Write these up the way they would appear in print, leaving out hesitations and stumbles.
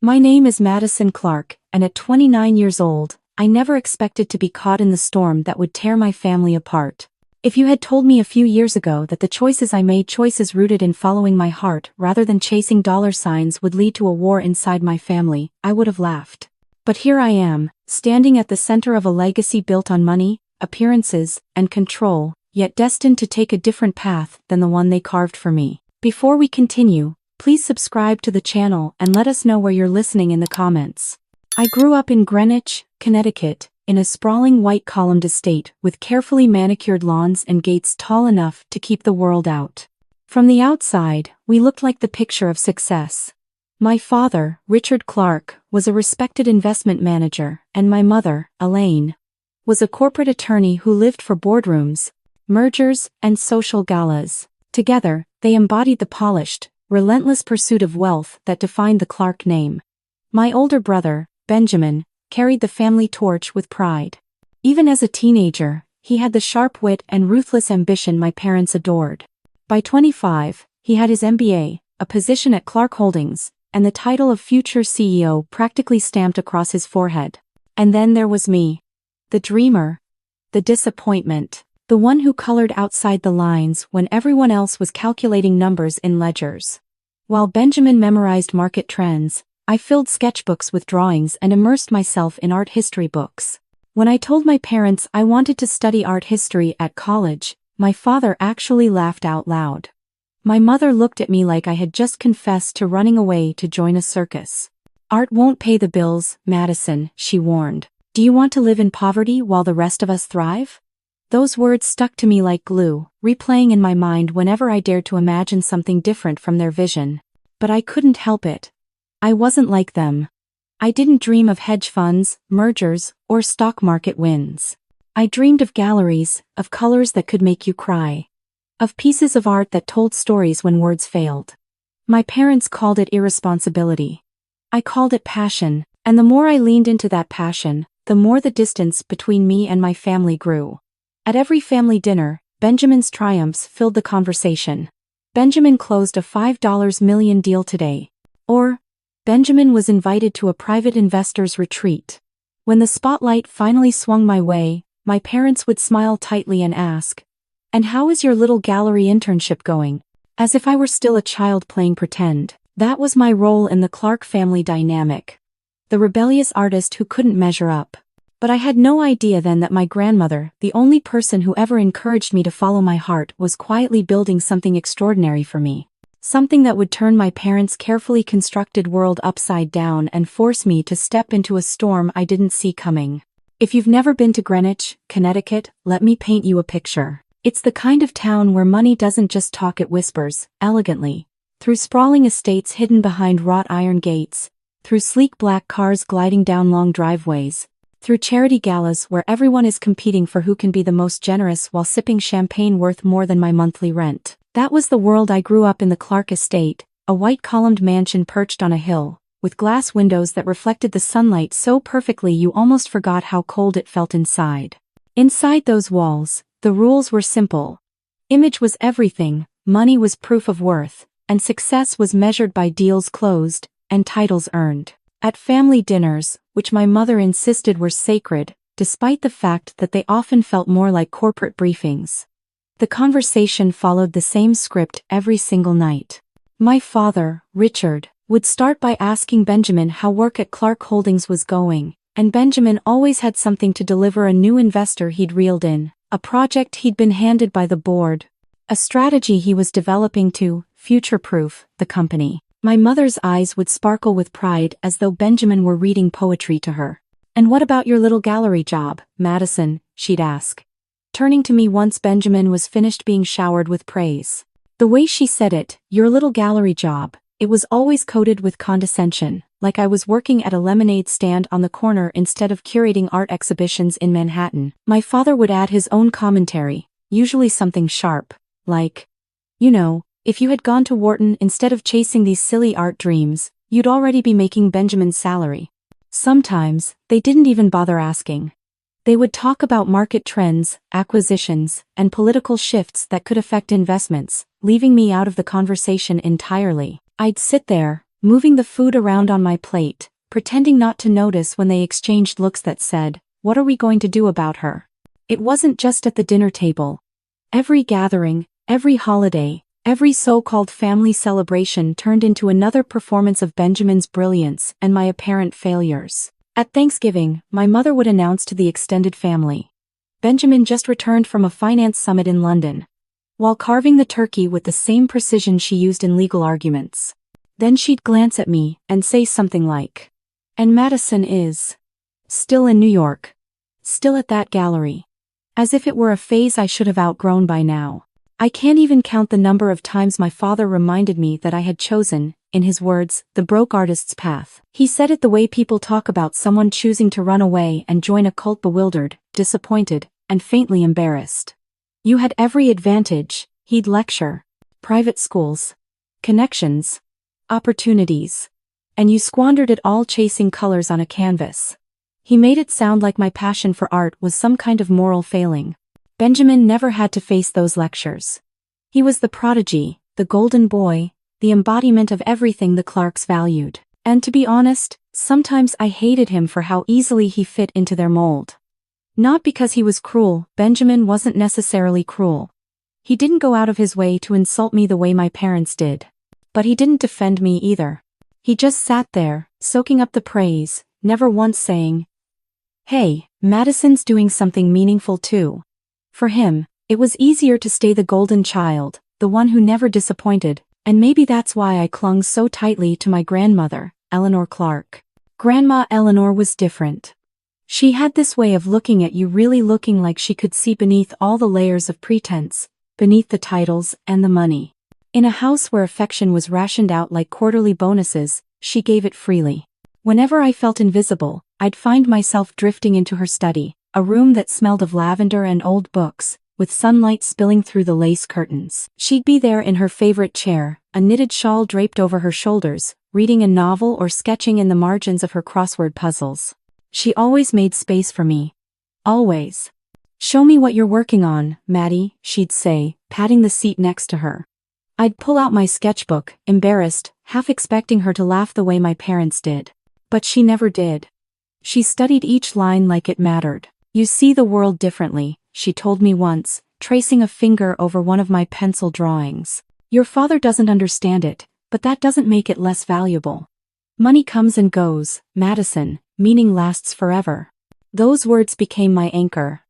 My name is Madison Clark, and at 29 years old, I never expected to be caught in the storm that would tear my family apart. If you had told me a few years ago that the choices I made, choices rooted in following my heart rather than chasing dollar signs, would lead to a war inside my family, I would have laughed. But here I am, standing at the center of a legacy built on money, appearances, and control, yet destined to take a different path than the one they carved for me. Before we continue, please subscribe to the channel and let us know where you're listening in the comments. I grew up in Greenwich, Connecticut, in a sprawling white-columned estate with carefully manicured lawns and gates tall enough to keep the world out. From the outside, we looked like the picture of success. My father, Richard Clark, was a respected investment manager, and my mother, Elaine, was a corporate attorney who lived for boardrooms, mergers, and social galas. Together, they embodied the polished, relentless pursuit of wealth that defined the Clark name. My older brother, Benjamin, carried the family torch with pride. Even as a teenager, he had the sharp wit and ruthless ambition my parents adored. By 25, he had his MBA, a position at Clark Holdings, and the title of future CEO practically stamped across his forehead. And then there was me. The dreamer. The disappointment. The one who colored outside the lines when everyone else was calculating numbers in ledgers. While Benjamin memorized market trends, I filled sketchbooks with drawings and immersed myself in art history books. When I told my parents I wanted to study art history at college, my father actually laughed out loud. My mother looked at me like I had just confessed to running away to join a circus. "Art won't pay the bills, Madison," she warned. "Do you want to live in poverty while the rest of us thrive?" Those words stuck to me like glue, replaying in my mind whenever I dared to imagine something different from their vision. But I couldn't help it. I wasn't like them. I didn't dream of hedge funds, mergers, or stock market wins. I dreamed of galleries, of colors that could make you cry. Of pieces of art that told stories when words failed. My parents called it irresponsibility. I called it passion, and the more I leaned into that passion, the more the distance between me and my family grew. At every family dinner, Benjamin's triumphs filled the conversation. "Benjamin closed a $5 million deal today." Or, "Benjamin was invited to a private investor's retreat." When the spotlight finally swung my way, my parents would smile tightly and ask, "And how is your little gallery internship going?" As if I were still a child playing pretend. That was my role in the Clark family dynamic. The rebellious artist who couldn't measure up. But I had no idea then that my grandmother, the only person who ever encouraged me to follow my heart, was quietly building something extraordinary for me. Something that would turn my parents' carefully constructed world upside down and force me to step into a storm I didn't see coming. If you've never been to Greenwich, Connecticut, let me paint you a picture. It's the kind of town where money doesn't just talk, it whispers, elegantly. Through sprawling estates hidden behind wrought iron gates, through sleek black cars gliding down long driveways, through charity galas where everyone is competing for who can be the most generous while sipping champagne worth more than my monthly rent. That was the world I grew up in. The Clark estate, a white-columned mansion perched on a hill, with glass windows that reflected the sunlight so perfectly you almost forgot how cold it felt inside. Inside those walls, the rules were simple. Image was everything, money was proof of worth, and success was measured by deals closed and titles earned. At family dinners, which my mother insisted were sacred, despite the fact that they often felt more like corporate briefings, the conversation followed the same script every single night. My father, Richard, would start by asking Benjamin how work at Clark Holdings was going, and Benjamin always had something to deliver: a new investor he'd reeled in, a project he'd been handed by the board, a strategy he was developing to future-proof the company. My mother's eyes would sparkle with pride as though Benjamin were reading poetry to her. "And what about your little gallery job, Madison?" she'd ask, turning to me once Benjamin was finished being showered with praise. The way she said it, "your little gallery job," it was always coated with condescension, like I was working at a lemonade stand on the corner instead of curating art exhibitions in Manhattan. My father would add his own commentary, usually something sharp, like, "You know, if you had gone to Wharton instead of chasing these silly art dreams, you'd already be making Benjamin's salary." Sometimes, they didn't even bother asking. They would talk about market trends, acquisitions, and political shifts that could affect investments, leaving me out of the conversation entirely. I'd sit there, moving the food around on my plate, pretending not to notice when they exchanged looks that said, "What are we going to do about her?" It wasn't just at the dinner table. Every gathering, every holiday, every so-called family celebration turned into another performance of Benjamin's brilliance and my apparent failures. At Thanksgiving, my mother would announce to the extended family, "Benjamin just returned from a finance summit in London," while carving the turkey with the same precision she used in legal arguments. Then she'd glance at me and say something like, "And Madison is still in New York, still at that gallery," as if it were a phase I should have outgrown by now. I can't even count the number of times my father reminded me that I had chosen, in his words, the broke artist's path. He said it the way people talk about someone choosing to run away and join a cult, bewildered, disappointed, and faintly embarrassed. "You had every advantage," he'd lecture. "Private schools, connections, opportunities. And you squandered it all chasing colors on a canvas." He made it sound like my passion for art was some kind of moral failing. Benjamin never had to face those lectures. He was the prodigy, the golden boy, the embodiment of everything the Clarks valued. And to be honest, sometimes I hated him for how easily he fit into their mold. Not because he was cruel. Benjamin wasn't necessarily cruel. He didn't go out of his way to insult me the way my parents did. But he didn't defend me either. He just sat there, soaking up the praise, never once saying, "Hey, Madison's doing something meaningful too." For him, it was easier to stay the golden child, the one who never disappointed, and maybe that's why I clung so tightly to my grandmother, Eleanor Clark. Grandma Eleanor was different. She had this way of looking at you, really looking like she could see beneath all the layers of pretense, beneath the titles and the money. In a house where affection was rationed out like quarterly bonuses, she gave it freely. Whenever I felt invisible, I'd find myself drifting into her study, a room that smelled of lavender and old books, with sunlight spilling through the lace curtains. She'd be there in her favorite chair, a knitted shawl draped over her shoulders, reading a novel or sketching in the margins of her crossword puzzles. She always made space for me. Always. "Show me what you're working on, Maddie," she'd say, patting the seat next to her. I'd pull out my sketchbook, embarrassed, half expecting her to laugh the way my parents did. But she never did. She studied each line like it mattered. "You see the world differently," she told me once, tracing a finger over one of my pencil drawings. "Your father doesn't understand it, but that doesn't make it less valuable. Money comes and goes, Madison, meaning lasts forever." Those words became my anchor.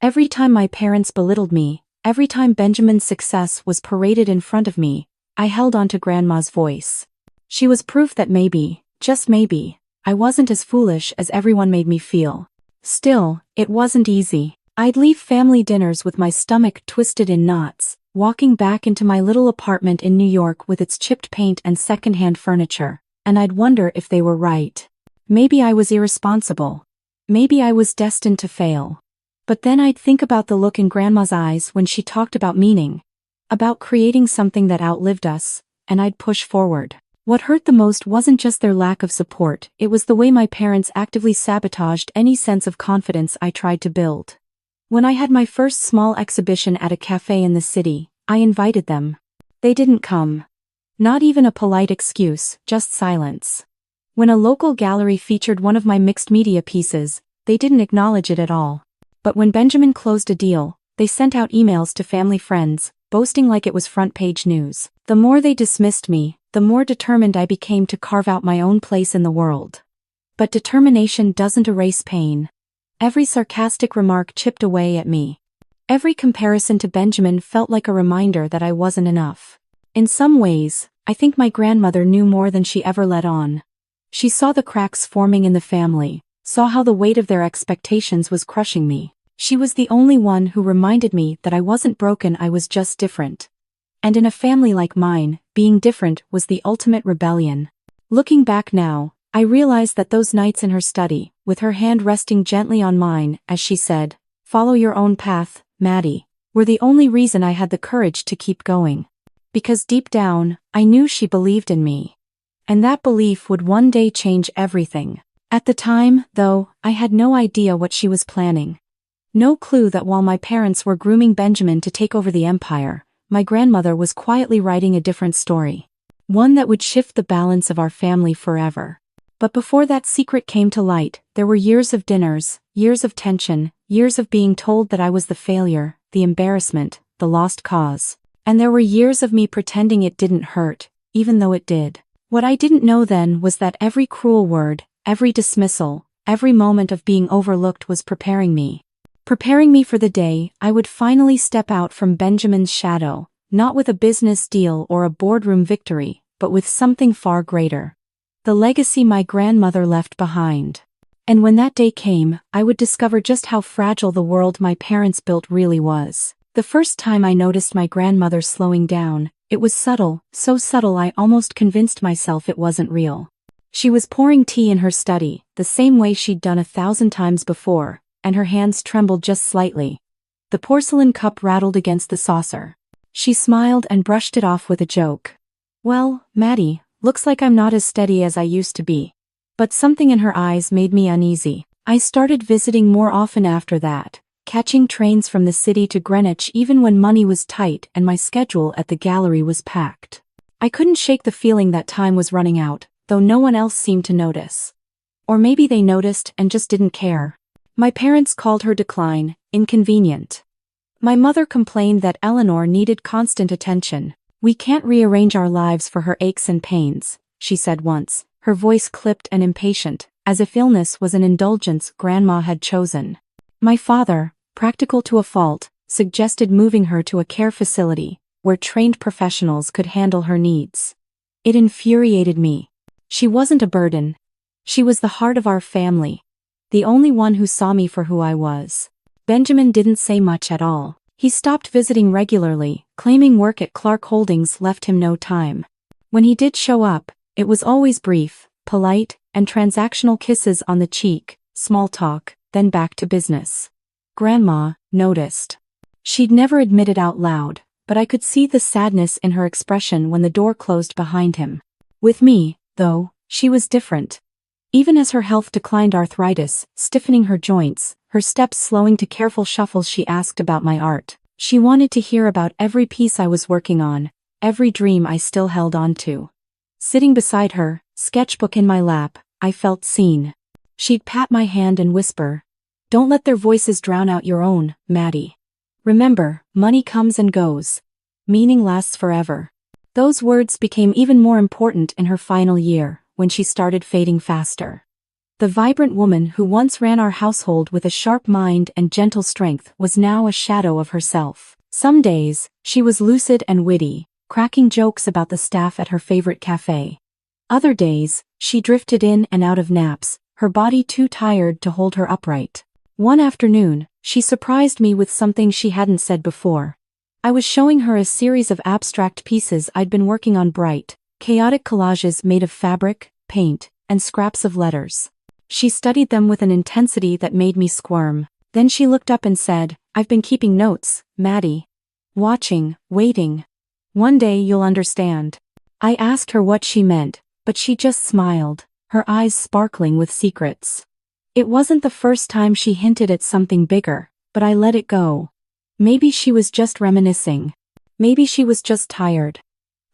Every time my parents belittled me, every time Benjamin's success was paraded in front of me, I held on to Grandma's voice. She was proof that maybe, just maybe, I wasn't as foolish as everyone made me feel. Still, it wasn't easy. I'd leave family dinners with my stomach twisted in knots, walking back into my little apartment in New York with its chipped paint and secondhand furniture, and I'd wonder if they were right. Maybe I was irresponsible. Maybe I was destined to fail. But then I'd think about the look in Grandma's eyes when she talked about meaning, about creating something that outlived us, and I'd push forward. What hurt the most wasn't just their lack of support, it was the way my parents actively sabotaged any sense of confidence I tried to build. When I had my first small exhibition at a cafe in the city, I invited them. They didn't come. Not even a polite excuse, just silence. When a local gallery featured one of my mixed media pieces, they didn't acknowledge it at all. But when Benjamin closed a deal, they sent out emails to family friends, boasting like it was front-page news. The more they dismissed me, the more determined I became to carve out my own place in the world. But determination doesn't erase pain. Every sarcastic remark chipped away at me. Every comparison to Benjamin felt like a reminder that I wasn't enough. In some ways, I think my grandmother knew more than she ever let on. She saw the cracks forming in the family, saw how the weight of their expectations was crushing me. She was the only one who reminded me that I wasn't broken, I was just different. And in a family like mine, being different was the ultimate rebellion. Looking back now, I realized that those nights in her study, with her hand resting gently on mine as she said, "Follow your own path, Maddie," were the only reason I had the courage to keep going. Because deep down, I knew she believed in me. And that belief would one day change everything. At the time, though, I had no idea what she was planning. No clue that while my parents were grooming Benjamin to take over the empire, my grandmother was quietly writing a different story. One that would shift the balance of our family forever. But before that secret came to light, there were years of dinners, years of tension, years of being told that I was the failure, the embarrassment, the lost cause. And there were years of me pretending it didn't hurt, even though it did. What I didn't know then was that every cruel word, every dismissal, every moment of being overlooked was preparing me. Preparing me for the day I would finally step out from Benjamin's shadow, not with a business deal or a boardroom victory, but with something far greater. The legacy my grandmother left behind. And when that day came, I would discover just how fragile the world my parents built really was. The first time I noticed my grandmother slowing down, it was subtle, so subtle I almost convinced myself it wasn't real. She was pouring tea in her study, the same way she'd done 1,000 times before, and her hands trembled just slightly. The porcelain cup rattled against the saucer. She smiled and brushed it off with a joke. "Well, Maddie, looks like I'm not as steady as I used to be." But something in her eyes made me uneasy. I started visiting more often after that, catching trains from the city to Greenwich even when money was tight and my schedule at the gallery was packed. I couldn't shake the feeling that time was running out, though no one else seemed to notice. Or maybe they noticed and just didn't care. My parents called her decline inconvenient. My mother complained that Eleanor needed constant attention. "We can't rearrange our lives for her aches and pains," she said once, her voice clipped and impatient, as if illness was an indulgence Grandma had chosen. My father, practical to a fault, suggested moving her to a care facility, where trained professionals could handle her needs. It infuriated me. She wasn't a burden. She was the heart of our family. The only one who saw me for who I was. Benjamin didn't say much at all. He stopped visiting regularly, claiming work at Clark Holdings left him no time. When he did show up, it was always brief, polite, and transactional kisses on the cheek, small talk, then back to business. Grandma noticed. She'd never admit it out loud, but I could see the sadness in her expression when the door closed behind him. With me, though, she was different. Even as her health declined, arthritis stiffening her joints, her steps slowing to careful shuffles, she asked about my art. She wanted to hear about every piece I was working on, every dream I still held on to. Sitting beside her, sketchbook in my lap, I felt seen. She'd pat my hand and whisper, "Don't let their voices drown out your own, Maddie. Remember, money comes and goes. Meaning lasts forever." Those words became even more important in her final year, when she started fading faster. The vibrant woman who once ran our household with a sharp mind and gentle strength was now a shadow of herself. Some days, she was lucid and witty, cracking jokes about the staff at her favorite cafe. Other days, she drifted in and out of naps, her body too tired to hold her upright. One afternoon, she surprised me with something she hadn't said before. I was showing her a series of abstract pieces I'd been working on, bright, chaotic collages made of fabric, paint, and scraps of letters. She studied them with an intensity that made me squirm. Then she looked up and said, "I've been keeping notes, Maddie. Watching, waiting. One day you'll understand." I asked her what she meant, but she just smiled, her eyes sparkling with secrets. It wasn't the first time she hinted at something bigger, but I let it go. Maybe she was just reminiscing. Maybe she was just tired.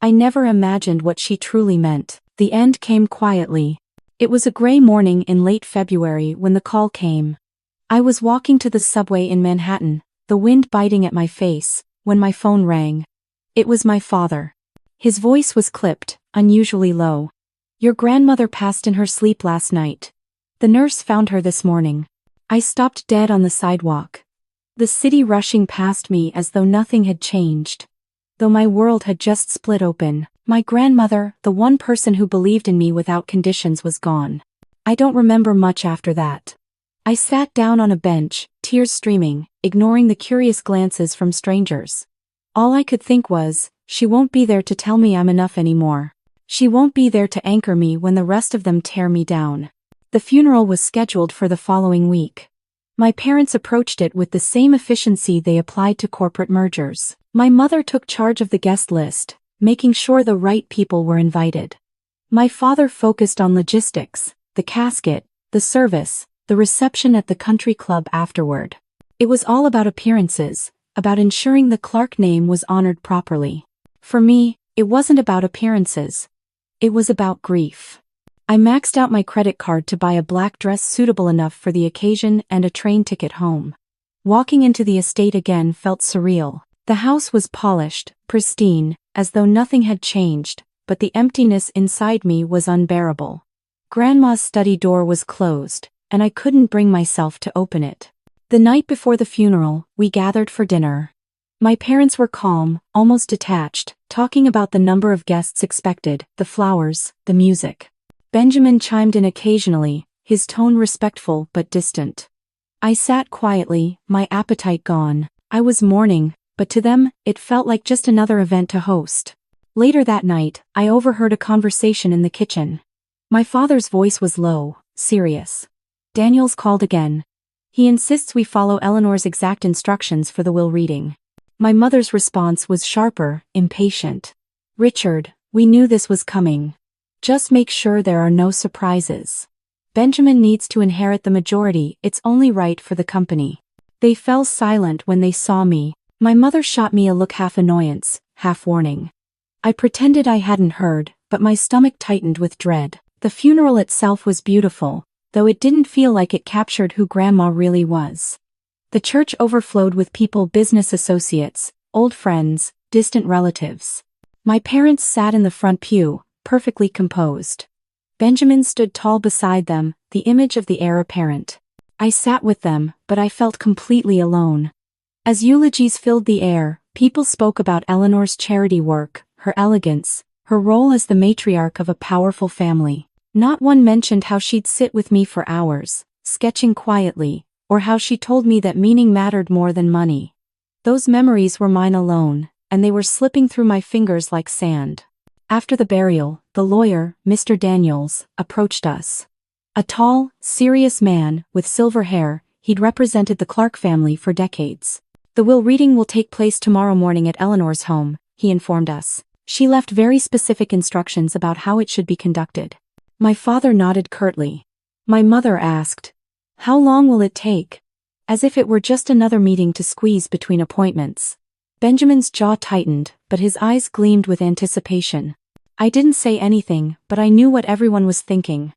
I never imagined what she truly meant. The end came quietly. It was a gray morning in late February when the call came. I was walking to the subway in Manhattan, the wind biting at my face, when my phone rang. It was my father. His voice was clipped, unusually low. "Your grandmother passed in her sleep last night. The nurse found her this morning." I stopped dead on the sidewalk. The city rushing past me as though nothing had changed. Though my world had just split open, my grandmother, the one person who believed in me without conditions, was gone. I don't remember much after that. I sat down on a bench, tears streaming, ignoring the curious glances from strangers. All I could think was, she won't be there to tell me I'm enough anymore. She won't be there to anchor me when the rest of them tear me down. The funeral was scheduled for the following week. My parents approached it with the same efficiency they applied to corporate mergers. My mother took charge of the guest list, making sure the right people were invited. My father focused on logistics, the casket, the service, the reception at the country club afterward. It was all about appearances, about ensuring the Clark name was honored properly. For me, It wasn't about appearances. It was about grief. I maxed out my credit card to buy a black dress suitable enough for the occasion and a train ticket home. Walking into the estate again felt surreal. The house was polished, pristine, as though nothing had changed, but the emptiness inside me was unbearable. Grandma's study door was closed, and I couldn't bring myself to open it. The night before the funeral, we gathered for dinner. My parents were calm, almost detached, talking about the number of guests expected, the flowers, the music. Benjamin chimed in occasionally, his tone respectful but distant. I sat quietly, my appetite gone. I was mourning, but to them, it felt like just another event to host. Later that night, I overheard a conversation in the kitchen. My father's voice was low, serious. Daniels called again. He insists we follow Eleanor's exact instructions for the will reading. My mother's response was sharper, impatient. Richard, we knew this was coming. Just make sure there are no surprises. Benjamin needs to inherit the majority, it's only right for the company. They fell silent when they saw me. My mother shot me a look half annoyance, half warning. I pretended I hadn't heard, but my stomach tightened with dread. The funeral itself was beautiful, though it didn't feel like it captured who Grandma really was. The church overflowed with people, business associates, old friends, distant relatives. My parents sat in the front pew, perfectly composed. Benjamin stood tall beside them, the image of the heir apparent. I sat with them, but I felt completely alone. As eulogies filled the air, people spoke about Eleanor's charity work, her elegance, her role as the matriarch of a powerful family. Not one mentioned how she'd sit with me for hours, sketching quietly, or how she told me that meaning mattered more than money. Those memories were mine alone, and they were slipping through my fingers like sand. After the burial, the lawyer, Mr. Daniels, approached us. A tall, serious man, with silver hair, he'd represented the Clark family for decades. The will reading will take place tomorrow morning at Eleanor's home, he informed us. She left very specific instructions about how it should be conducted. My father nodded curtly. My mother asked, "How long will it take?" As if it were just another meeting to squeeze between appointments. Benjamin's jaw tightened, but his eyes gleamed with anticipation. I didn't say anything, but I knew what everyone was thinking.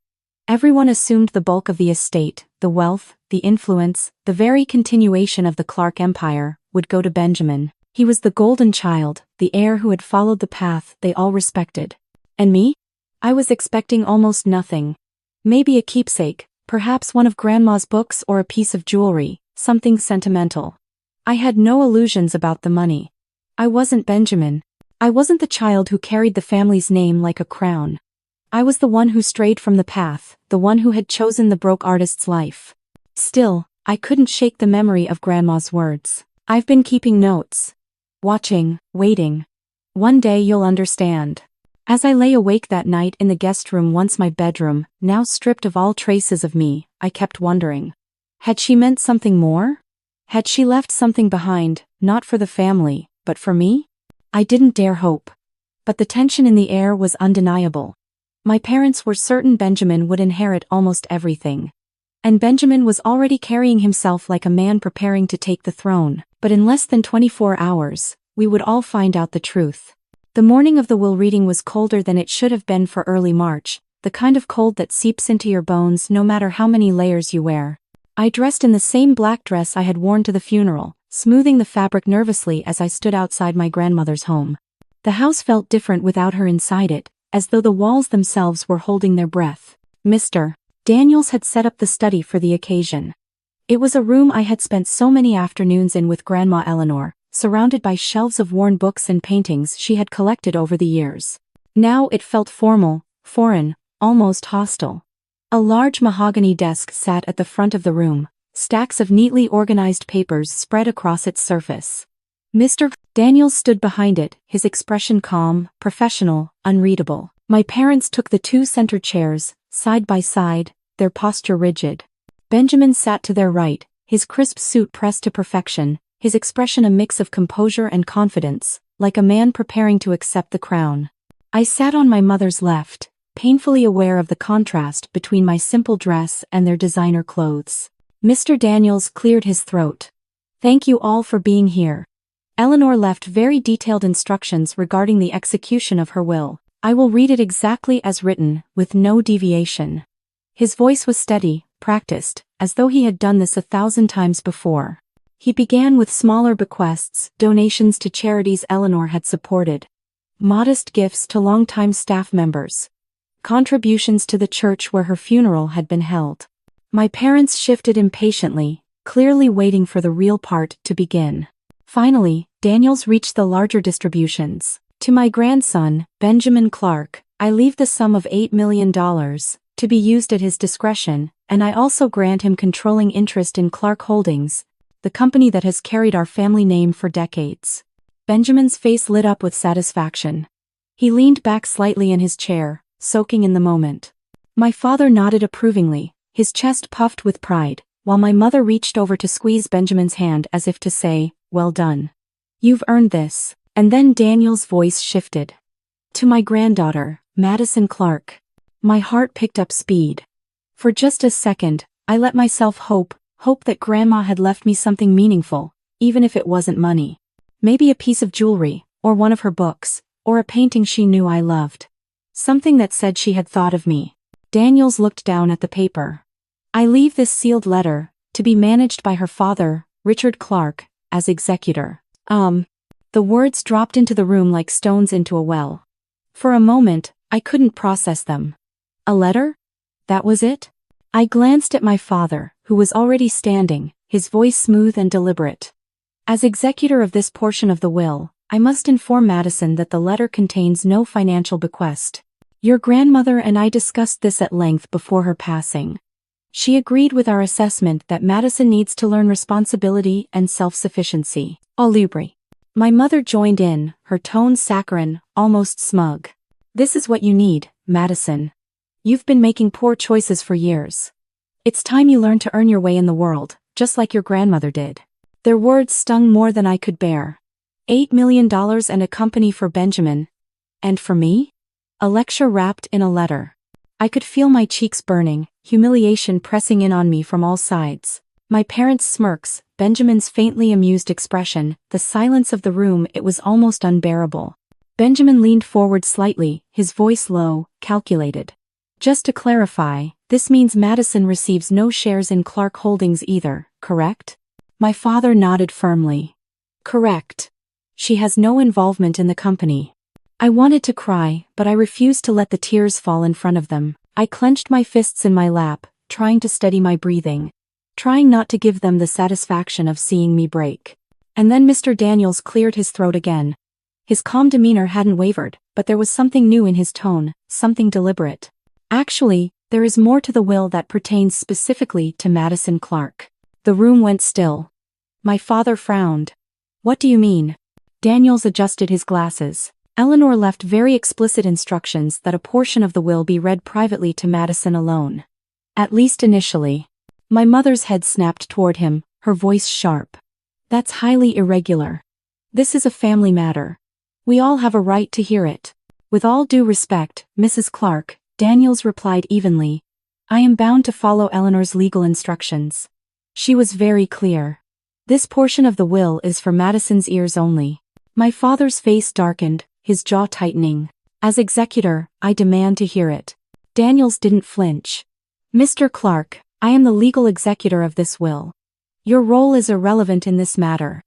Everyone assumed the bulk of the estate, the wealth, the influence, the very continuation of the Clark empire, would go to Benjamin. He was the golden child, the heir who had followed the path they all respected. And me? I was expecting almost nothing. Maybe a keepsake, perhaps one of Grandma's books or a piece of jewelry, something sentimental. I had no illusions about the money. I wasn't Benjamin. I wasn't the child who carried the family's name like a crown. I was the one who strayed from the path, the one who had chosen the broke artist's life. Still, I couldn't shake the memory of Grandma's words. I've been keeping notes. Watching, waiting. One day you'll understand. As I lay awake that night in the guest room, once my bedroom, now stripped of all traces of me, I kept wondering. Had she meant something more? Had she left something behind, not for the family, but for me? I didn't dare hope. But the tension in the air was undeniable. My parents were certain Benjamin would inherit almost everything. And Benjamin was already carrying himself like a man preparing to take the throne. But in less than 24 hours, we would all find out the truth. The morning of the will reading was colder than it should have been for early March, the kind of cold that seeps into your bones no matter how many layers you wear. I dressed in the same black dress I had worn to the funeral, smoothing the fabric nervously as I stood outside my grandmother's home. The house felt different without her inside it, as though the walls themselves were holding their breath. Mr. Daniels had set up the study for the occasion. It was a room I had spent so many afternoons in with Grandma Eleanor, surrounded by shelves of worn books and paintings she had collected over the years. Now it felt formal, foreign, almost hostile. A large mahogany desk sat at the front of the room, stacks of neatly organized papers spread across its surface. Mr. Daniels stood behind it, his expression calm, professional, unreadable. My parents took the two center chairs, side by side, their posture rigid. Benjamin sat to their right, his crisp suit pressed to perfection, his expression a mix of composure and confidence, like a man preparing to accept the crown. I sat on my mother's left, painfully aware of the contrast between my simple dress and their designer clothes. Mr. Daniels cleared his throat. "Thank you all for being here. Eleanor left very detailed instructions regarding the execution of her will. I will read it exactly as written, with no deviation. His voice was steady, practiced, as though he had done this 1,000 times before. He began with smaller bequests, donations to charities Eleanor had supported, modest gifts to longtime staff members, contributions to the church where her funeral had been held. My parents shifted impatiently, clearly waiting for the real part to begin. Finally, Daniels reached the larger distributions. To my grandson, Benjamin Clark, I leave the sum of $8 million, to be used at his discretion, and I also grant him controlling interest in Clark Holdings, the company that has carried our family name for decades. Benjamin's face lit up with satisfaction. He leaned back slightly in his chair, soaking in the moment. My father nodded approvingly, his chest puffed with pride, while my mother reached over to squeeze Benjamin's hand as if to say, "Well done. You've earned this." And then Daniel's voice shifted. To my granddaughter, Madison Clark. My heart picked up speed. For just a second, I let myself hope that Grandma had left me something meaningful, even if it wasn't money. Maybe a piece of jewelry, or one of her books, or a painting she knew I loved. Something that said she had thought of me. Daniels looked down at the paper. I leave this sealed letter, to be managed by her father, Richard Clark, as executor. The words dropped into the room like stones into a well. For a moment, I couldn't process them. A letter? That was it? I glanced at my father, who was already standing, his voice smooth and deliberate. As executor of this portion of the will, I must inform Madison that the letter contains no financial bequest. Your grandmother and I discussed this at length before her passing. She agreed with our assessment that Madison needs to learn responsibility and self-sufficiency. Olubre. My mother joined in, her tone saccharine, almost smug. This is what you need, Madison. You've been making poor choices for years. It's time you learn to earn your way in the world, just like your grandmother did. Their words stung more than I could bear. $8 million and a company for Benjamin. And for me? A lecture wrapped in a letter. I could feel my cheeks burning, humiliation pressing in on me from all sides. My parents' smirks, Benjamin's faintly amused expression, the silence of the room, it was almost unbearable. Benjamin leaned forward slightly, his voice low, calculated. Just to clarify, this means Madison receives no shares in Clark Holdings either, correct? My father nodded firmly. Correct. She has no involvement in the company. I wanted to cry, but I refused to let the tears fall in front of them. I clenched my fists in my lap, trying to steady my breathing. Trying not to give them the satisfaction of seeing me break. And then Mr. Daniels cleared his throat again. His calm demeanor hadn't wavered, but there was something new in his tone, something deliberate. Actually, there is more to the will that pertains specifically to Madison Clark. The room went still. My father frowned. What do you mean? Daniels adjusted his glasses. Eleanor left very explicit instructions that a portion of the will be read privately to Madison alone. At least initially. My mother's head snapped toward him, her voice sharp. That's highly irregular. This is a family matter. We all have a right to hear it. With all due respect, Mrs. Clark, Daniels replied evenly. I am bound to follow Eleanor's legal instructions. She was very clear. This portion of the will is for Madison's ears only. My father's face darkened, his jaw tightening. As executor, I demand to hear it. Daniels didn't flinch. Mr. Clark, I am the legal executor of this will. Your role is irrelevant in this matter.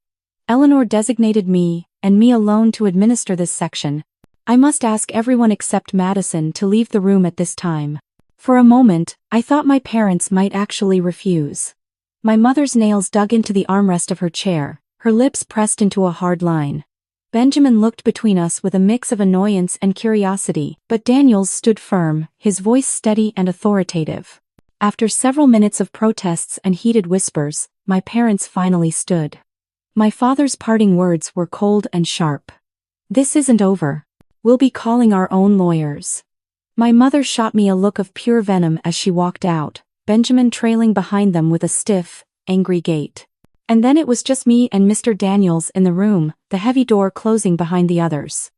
Eleanor designated me, and me alone, to administer this section. I must ask everyone except Madison to leave the room at this time. For a moment, I thought my parents might actually refuse. My mother's nails dug into the armrest of her chair, her lips pressed into a hard line. Benjamin looked between us with a mix of annoyance and curiosity, but Daniels stood firm, his voice steady and authoritative. After several minutes of protests and heated whispers, my parents finally stood. My father's parting words were cold and sharp. This isn't over. We'll be calling our own lawyers. My mother shot me a look of pure venom as she walked out, Benjamin trailing behind them with a stiff, angry gait. And then it was just me and Mr. Daniels in the room, the heavy door closing behind the others.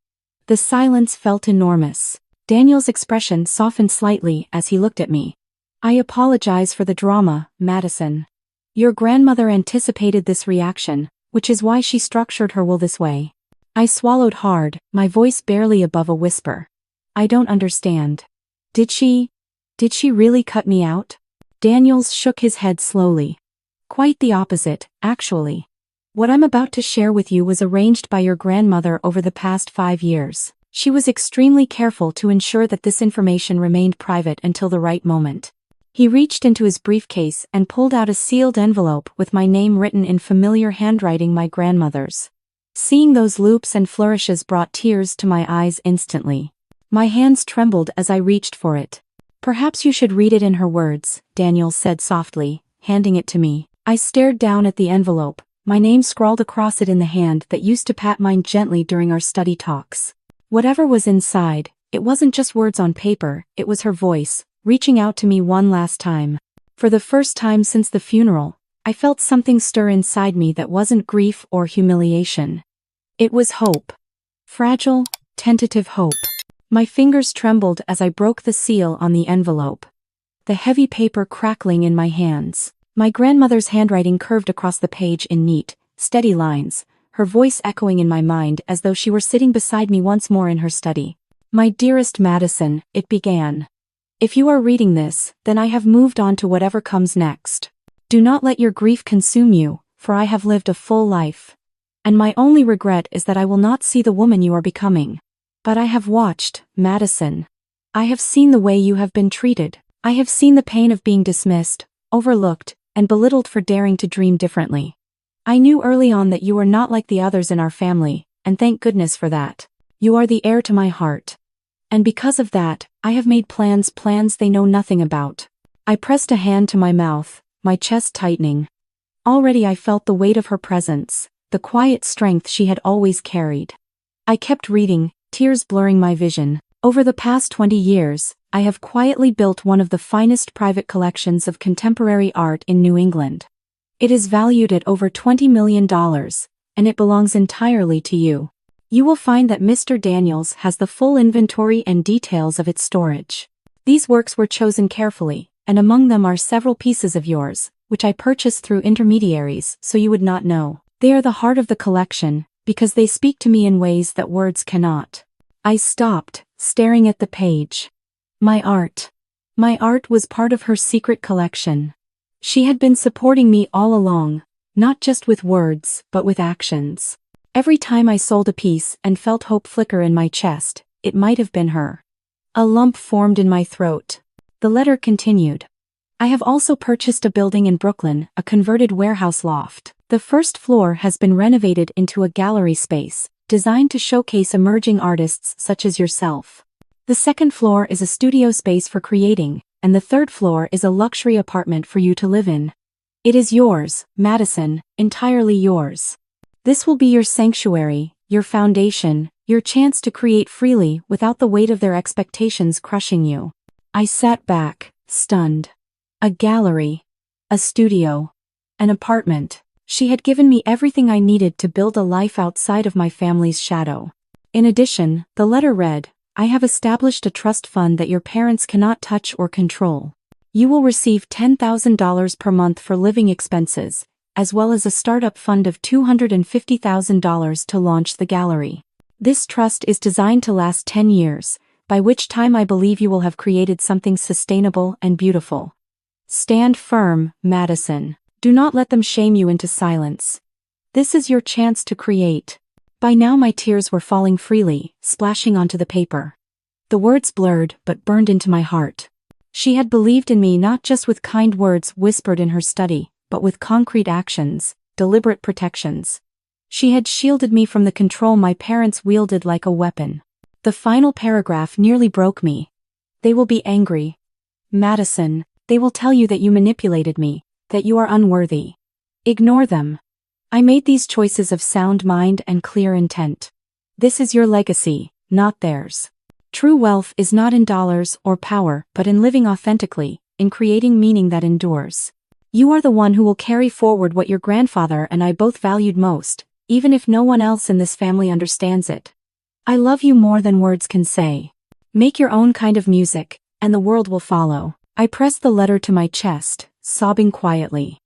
The silence felt enormous. Daniels' expression softened slightly as he looked at me. I apologize for the drama, Madison. Your grandmother anticipated this reaction, which is why she structured her will this way. I swallowed hard, my voice barely above a whisper. I don't understand. Did she really cut me out? Daniels shook his head slowly. Quite the opposite, actually. What I'm about to share with you was arranged by your grandmother over the past 5 years. She was extremely careful to ensure that this information remained private until the right moment. He reached into his briefcase and pulled out a sealed envelope with my name written in familiar handwriting, my grandmother's. Seeing those loops and flourishes brought tears to my eyes instantly. My hands trembled as I reached for it. Perhaps you should read it in her words, Daniel said softly, handing it to me. I stared down at the envelope, my name scrawled across it in the hand that used to pat mine gently during our study talks. Whatever was inside, it wasn't just words on paper, it was her voice, reaching out to me one last time. For the first time since the funeral, I felt something stir inside me that wasn't grief or humiliation. It was hope. Fragile, tentative hope. My fingers trembled as I broke the seal on the envelope. The heavy paper crackling in my hands. My grandmother's handwriting curved across the page in neat, steady lines, her voice echoing in my mind as though she were sitting beside me once more in her study. My dearest Madison, it began. If you are reading this, then I have moved on to whatever comes next. Do not let your grief consume you, for I have lived a full life. And my only regret is that I will not see the woman you are becoming. But I have watched, Madison. I have seen the way you have been treated. I have seen the pain of being dismissed, overlooked, and belittled for daring to dream differently. I knew early on that you were not like the others in our family, and thank goodness for that. You are the heir to my heart. And because of that, I have made plans they know nothing about. I pressed a hand to my mouth, my chest tightening. Already I felt the weight of her presence, the quiet strength she had always carried. I kept reading, tears blurring my vision. Over the past 20 years, I have quietly built one of the finest private collections of contemporary art in New England. It is valued at over $20 million, and it belongs entirely to you. You will find that Mr. Daniels has the full inventory and details of its storage. These works were chosen carefully, and among them are several pieces of yours, which I purchased through intermediaries so you would not know. They are the heart of the collection, because they speak to me in ways that words cannot. I stopped, staring at the page. My art was part of her secret collection. She had been supporting me all along, not just with words, but with actions. Every time I sold a piece and felt hope flicker in my chest, it might have been her. A lump formed in my throat. The letter continued. I have also purchased a building in Brooklyn, a converted warehouse loft. The first floor has been renovated into a gallery space, designed to showcase emerging artists such as yourself. The second floor is a studio space for creating, and the third floor is a luxury apartment for you to live in. It is yours, Madison, entirely yours. This will be your sanctuary, your foundation, your chance to create freely without the weight of their expectations crushing you. I sat back, stunned. A gallery. A studio. An apartment. She had given me everything I needed to build a life outside of my family's shadow. In addition, the letter read, I have established a trust fund that your parents cannot touch or control. You will receive $10,000 per month for living expenses, as well as a startup fund of $250,000 to launch the gallery. This trust is designed to last 10 years, by which time I believe you will have created something sustainable and beautiful. Stand firm, Madison. Do not let them shame you into silence. This is your chance to create. By now my tears were falling freely, splashing onto the paper. The words blurred but burned into my heart. She had believed in me not just with kind words whispered in her study, but with concrete actions, deliberate protections. She had shielded me from the control my parents wielded like a weapon. The final paragraph nearly broke me. They will be angry. Madison, they will tell you that you manipulated me, that you are unworthy. Ignore them. I made these choices of sound mind and clear intent. This is your legacy, not theirs. True wealth is not in dollars or power, but in living authentically, in creating meaning that endures. You are the one who will carry forward what your grandfather and I both valued most, even if no one else in this family understands it. I love you more than words can say. Make your own kind of music, and the world will follow. I pressed the letter to my chest, sobbing quietly.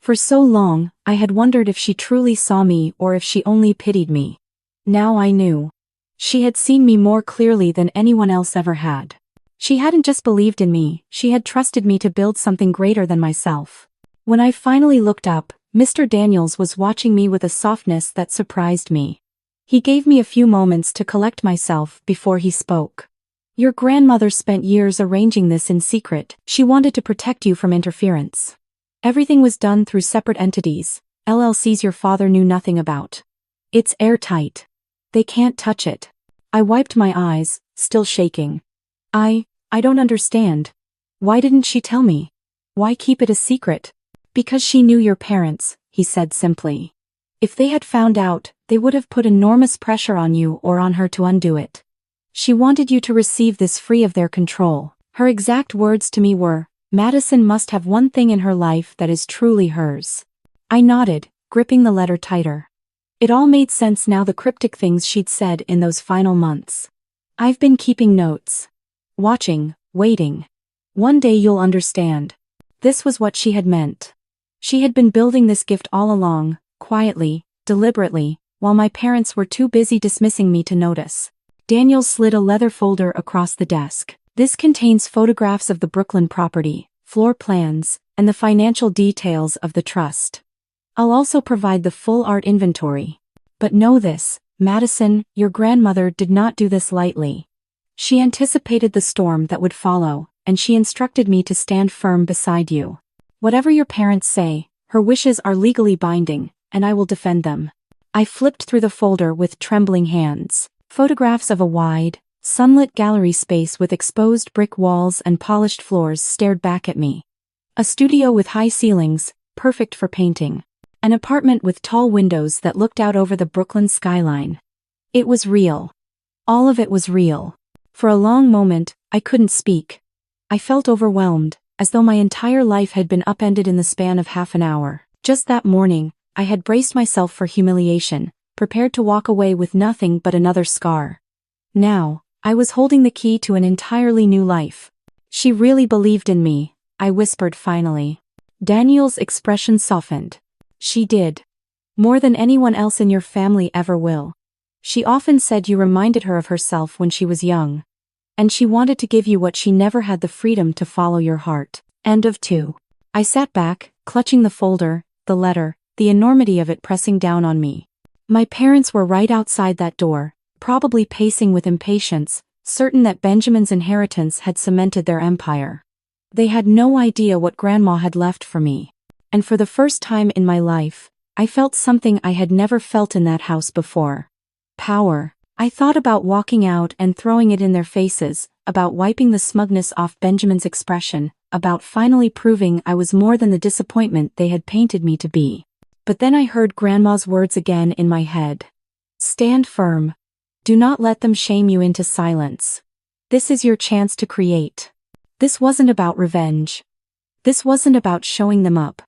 For so long, I had wondered if she truly saw me or if she only pitied me. Now I knew. She had seen me more clearly than anyone else ever had. She hadn't just believed in me, she had trusted me to build something greater than myself. When I finally looked up, Mr. Daniels was watching me with a softness that surprised me. He gave me a few moments to collect myself before he spoke. Your grandmother spent years arranging this in secret. She wanted to protect you from interference. Everything was done through separate entities, LLCs your father knew nothing about. It's airtight. They can't touch it. I wiped my eyes, still shaking. I don't understand. Why didn't she tell me? Why keep it a secret? Because she knew your parents, he said simply. If they had found out, they would have put enormous pressure on you or on her to undo it. She wanted you to receive this free of their control. Her exact words to me were, Madison must have one thing in her life that is truly hers. I nodded, gripping the letter tighter. It all made sense now, the cryptic things she'd said in those final months. I've been keeping notes. Watching, waiting. One day you'll understand. This was what she had meant. She had been building this gift all along, quietly, deliberately, while my parents were too busy dismissing me to notice. Daniel slid a leather folder across the desk. This contains photographs of the Brooklyn property, floor plans, and the financial details of the trust. I'll also provide the full art inventory. But know this, Madison, your grandmother did not do this lightly. She anticipated the storm that would follow, and she instructed me to stand firm beside you. Whatever your parents say, her wishes are legally binding, and I will defend them. I flipped through the folder with trembling hands. Photographs of a wide, sunlit gallery space with exposed brick walls and polished floors stared back at me. A studio with high ceilings, perfect for painting. An apartment with tall windows that looked out over the Brooklyn skyline. It was real. All of it was real. For a long moment, I couldn't speak. I felt overwhelmed, as though my entire life had been upended in the span of half an hour. Just that morning, I had braced myself for humiliation, prepared to walk away with nothing but another scar. Now, I was holding the key to an entirely new life. She really believed in me, I whispered finally. Daniel's expression softened. She did. More than anyone else in your family ever will. She often said you reminded her of herself when she was young. And she wanted to give you what she never had, the freedom to follow your heart. End of 2. I sat back, clutching the folder, the letter, the enormity of it pressing down on me. My parents were right outside that door, probably pacing with impatience, certain that Benjamin's inheritance had cemented their empire. They had no idea what Grandma had left for me. And for the first time in my life, I felt something I had never felt in that house before. Power. I thought about walking out and throwing it in their faces, about wiping the smugness off Benjamin's expression, about finally proving I was more than the disappointment they had painted me to be. But then I heard Grandma's words again in my head. Stand firm. Do not let them shame you into silence. This is your chance to create. This wasn't about revenge. This wasn't about showing them up.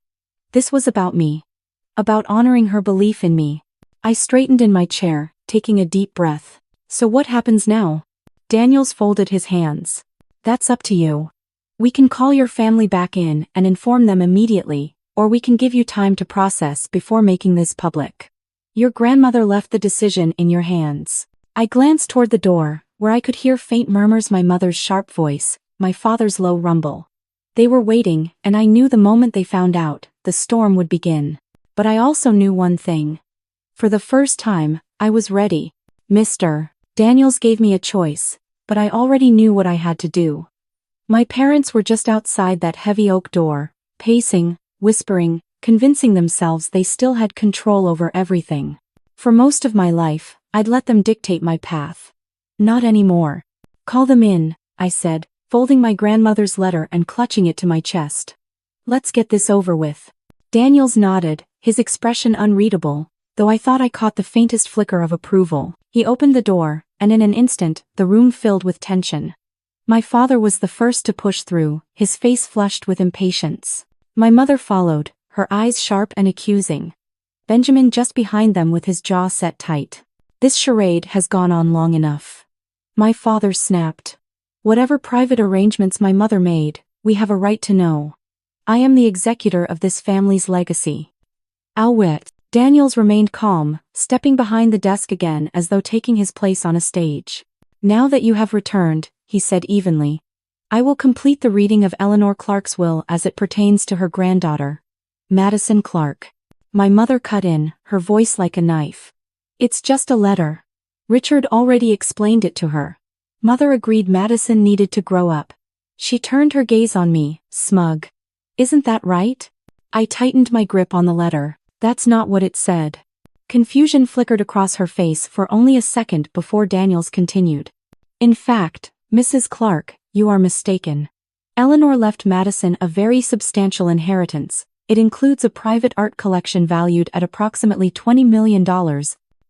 This was about me. About honoring her belief in me. I straightened in my chair, taking a deep breath. So what happens now? Daniels folded his hands. That's up to you. We can call your family back in and inform them immediately, or we can give you time to process before making this public. Your grandmother left the decision in your hands. I glanced toward the door, where I could hear faint murmurs, my mother's sharp voice, my father's low rumble. They were waiting, and I knew the moment they found out, the storm would begin. But I also knew one thing. For the first time, I was ready. Mr. Daniels gave me a choice, but I already knew what I had to do. My parents were just outside that heavy oak door, pacing, whispering, convincing themselves they still had control over everything. For most of my life, I'd let them dictate my path. Not anymore. Call them in, I said, folding my grandmother's letter and clutching it to my chest. Let's get this over with. Daniels nodded, his expression unreadable, though I thought I caught the faintest flicker of approval. He opened the door, and in an instant, the room filled with tension. My father was the first to push through, his face flushed with impatience. My mother followed, her eyes sharp and accusing. Benjamin just behind them with his jaw set tight. This charade has gone on long enough. My father snapped. Whatever private arrangements my mother made, we have a right to know. I am the executor of this family's legacy. I'll wit. Daniels remained calm, stepping behind the desk again as though taking his place on a stage. Now that you have returned, he said evenly, I will complete the reading of Eleanor Clark's will as it pertains to her granddaughter, Madison Clark. My mother cut in, her voice like a knife. It's just a letter. Richard already explained it to her. Mother agreed Madison needed to grow up. She turned her gaze on me, smug. Isn't that right? I tightened my grip on the letter. That's not what it said. Confusion flickered across her face for only a second before Daniels continued. In fact, Mrs. Clark, you are mistaken. Eleanor left Madison a very substantial inheritance. It includes a private art collection valued at approximately $20 million,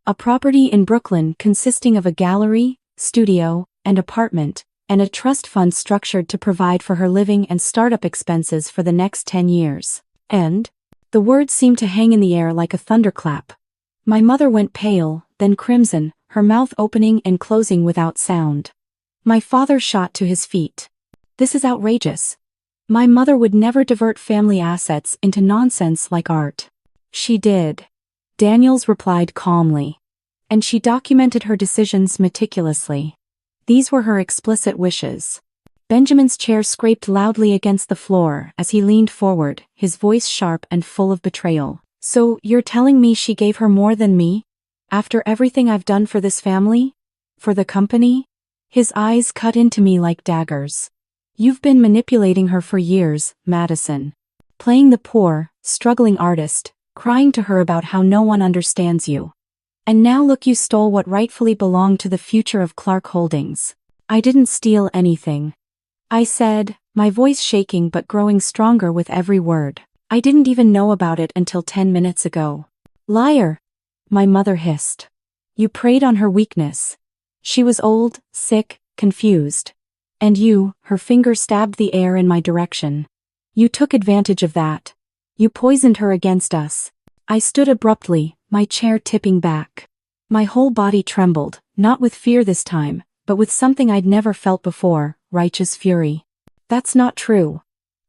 a property in Brooklyn consisting of a gallery, studio, and apartment, and a trust fund structured to provide for her living and startup expenses for the next 10 years. And? The words seemed to hang in the air like a thunderclap. My mother went pale, then crimson, her mouth opening and closing without sound. My father shot to his feet. This is outrageous. My mother would never divert family assets into nonsense like art. She did. Daniels replied calmly. And she documented her decisions meticulously. These were her explicit wishes. Benjamin's chair scraped loudly against the floor as he leaned forward, his voice sharp and full of betrayal. So, you're telling me she gave her more than me? After everything I've done for this family? For the company? His eyes cut into me like daggers. You've been manipulating her for years, Madison. Playing the poor, struggling artist, crying to her about how no one understands you. And now look, you stole what rightfully belonged to the future of Clark Holdings. I didn't steal anything. I said, my voice shaking but growing stronger with every word. I didn't even know about it until 10 minutes ago. Liar! My mother hissed. You preyed on her weakness. She was old, sick, confused. And you, her finger stabbed the air in my direction. You took advantage of that. You poisoned her against us. I stood abruptly, my chair tipping back. My whole body trembled, not with fear this time, but with something I'd never felt before, righteous fury. That's not true.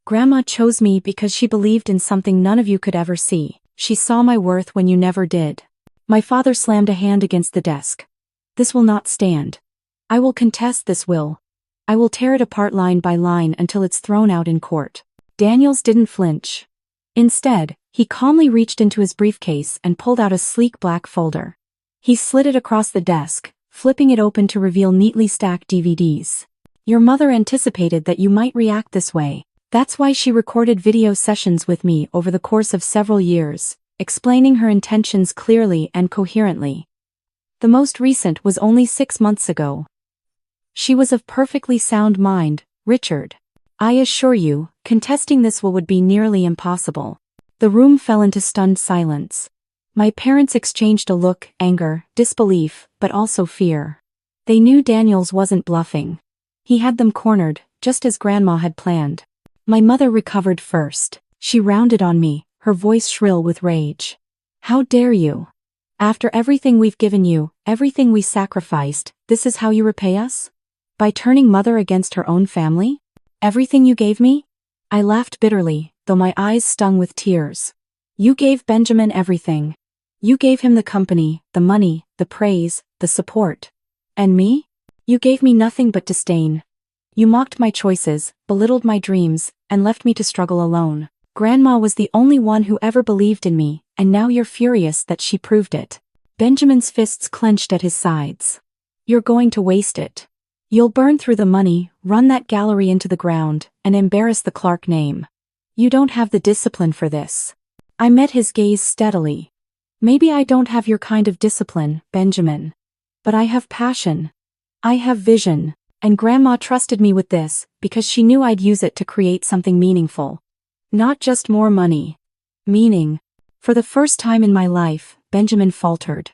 Grandma chose me because she believed in something none of you could ever see. She saw my worth when you never did. My father slammed a hand against the desk. This will not stand. I will contest this will. I will tear it apart line by line until it's thrown out in court. Daniels didn't flinch. Instead, he calmly reached into his briefcase and pulled out a sleek black folder. He slid it across the desk, flipping it open to reveal neatly stacked DVDs. Your mother anticipated that you might react this way. That's why she recorded video sessions with me over the course of several years, explaining her intentions clearly and coherently. The most recent was only 6 months ago. She was of perfectly sound mind, Richard. I assure you, contesting this will would be nearly impossible. The room fell into stunned silence. My parents exchanged a look, anger, disbelief, but also fear. They knew Daniels wasn't bluffing. He had them cornered, just as Grandma had planned. My mother recovered first. She rounded on me, her voice shrill with rage. How dare you? After everything we've given you, everything we sacrificed, this is how you repay us? By turning Mother against her own family? Everything you gave me? I laughed bitterly, though my eyes stung with tears. You gave Benjamin everything. You gave him the company, the money, the praise, the support. And me? You gave me nothing but disdain. You mocked my choices, belittled my dreams, and left me to struggle alone. Grandma was the only one who ever believed in me, and now you're furious that she proved it. Benjamin's fists clenched at his sides. You're going to waste it. You'll burn through the money, run that gallery into the ground, and embarrass the Clark name. You don't have the discipline for this. I met his gaze steadily. Maybe I don't have your kind of discipline, Benjamin. But I have passion. I have vision. And Grandma trusted me with this, because she knew I'd use it to create something meaningful. Not just more money. Meaning. For the first time in my life, Benjamin faltered.